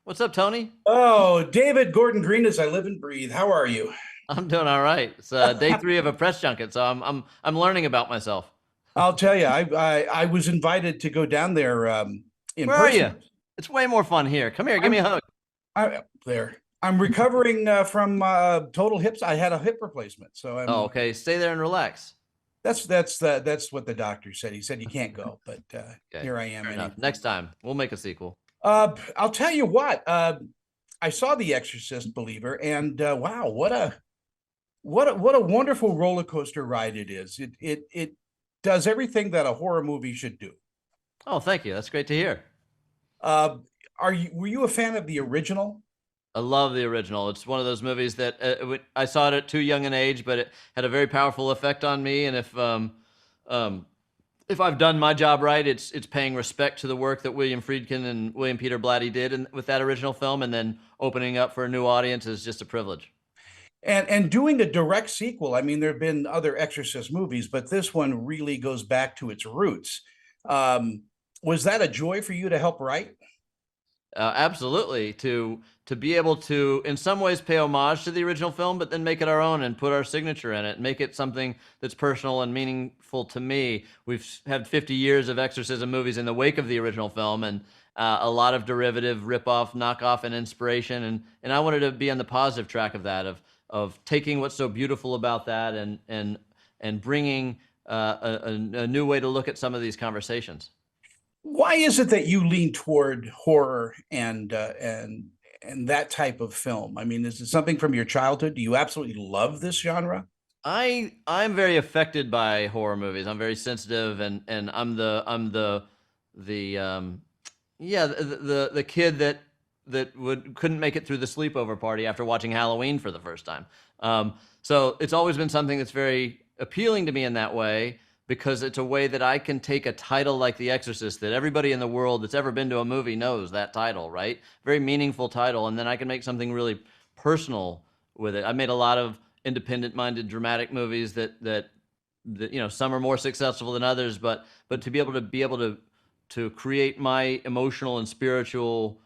What's up, Tony? Oh, David Gordon Green as I live and breathe. How are you? I'm doing all right. It's day three of a press junket, so I'm learning about myself. I'll tell you, I was invited to go down there in Where are person. you? It's way more fun here. Come here, give me a I'm hug. there. I'm recovering from total hips. I had a hip replacement, so Oh, I'm. okay. Stay there and relax. That's what the doctor said. He said you can't go, but Okay, here I am fair anyway. enough. Next time we'll make a sequel. I'll tell you what. I saw The Exorcist, believer, and wow, what a wonderful roller coaster ride it is. It does everything that a horror movie should do. Oh, thank you. That's great to hear. Uh, were you a fan of the original? I love the original. It's one of those movies that I saw it at too young an age, but it had a very powerful effect on me. And um, if I've done my job right, it's paying respect to the work that William Friedkin and William Peter Blatty did with that original film, and then opening up for a new audience is just a privilege. And doing a direct sequel. I mean, there have been other Exorcist movies, but this one really goes back to its roots. Um, was that a joy for you to help write? Absolutely, to be able to, in some ways, pay homage to the original film, but then make it our own and put our signature in it, make it something that's personal and meaningful to me. We've had 50 years of exorcism movies in the wake of the original film, and a lot of derivative, ripoff, knockoff, and inspiration. And I wanted to be on the positive track of that, of taking what's so beautiful about that and bringing a new way to look at some of these conversations. Why is it that you lean toward horror and that type of film? I mean, is it something from your childhood? Do you absolutely love this genre? I'm very affected by horror movies. I'm very sensitive, and I'm the yeah, the kid that would couldn't make it through the sleepover party after watching Halloween for the first time. So it's always been something that's very appealing to me in that way, because it's a way that I can take a title like The Exorcist, that everybody in the world that's ever been to a movie knows that title, right? Very meaningful title, and then I can make something really personal with it. I made a lot of independent-minded dramatic movies that some are more successful than others, but to be able to create my emotional and spiritual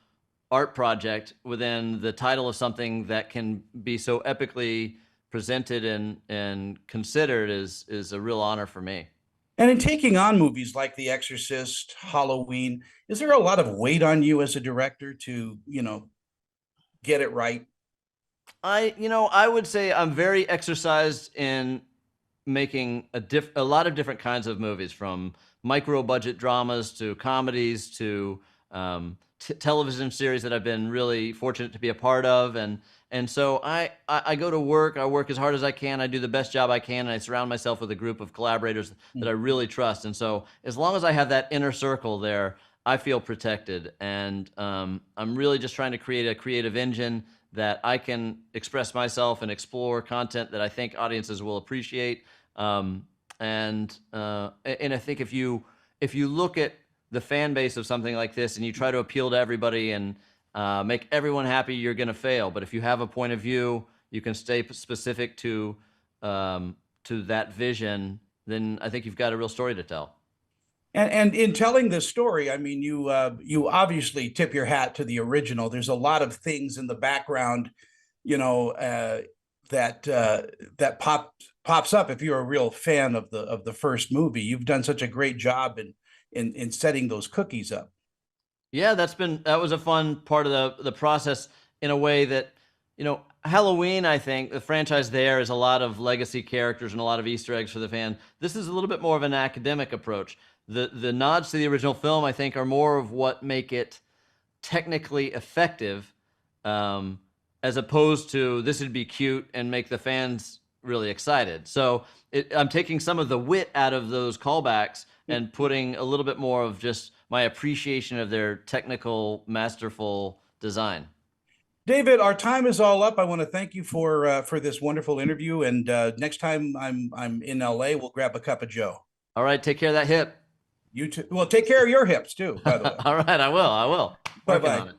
art project within the title of something that can be so epically presented and considered is a real honor for me. And in taking on movies like The Exorcist, Halloween, is there a lot of weight on you as a director to, get it right? I would say I'm very exercised in making a lot of different kinds of movies, from micro budget dramas to comedies to television series that I've been really fortunate to be a part of, and so I go to work. I work as hard as I can. I do the best job I can, and I surround myself with a group of collaborators that I really trust. And so as long as I have that inner circle there, I feel protected, and I'm really just trying to create a creative engine that I can express myself and explore content that I think audiences will appreciate. And I think if you look at the fan base of something like this and you try to appeal to everybody and make everyone happy, you're going to fail. But if you have a point of view, you can stay specific to that vision, then I think you've got a real story to tell. And in telling this story, I mean, you obviously tip your hat to the original. There's a lot of things in the background, you know, uh, that pops up if you're a real fan of the first movie. You've done such a great job in setting those cookies up. Yeah, that was a fun part of the process, in a way that, Halloween, I think the franchise there is a lot of legacy characters and a lot of Easter eggs for the fan. This is a little bit more of an academic approach. The nods to the original film, I think, are more of what make it technically effective, um, as opposed to this would be cute and make the fans really excited. So I'm taking some of the wit out of those callbacks and putting a little bit more of just my appreciation of their technical, masterful design. David, our time is all up. I want to thank you for this wonderful interview. And next time I'm in LA, we'll grab a cup of Joe. All right, take care of that hip. You too. Well, take care of your hips too, by the way. All right, I will. Bye Working on bye. it.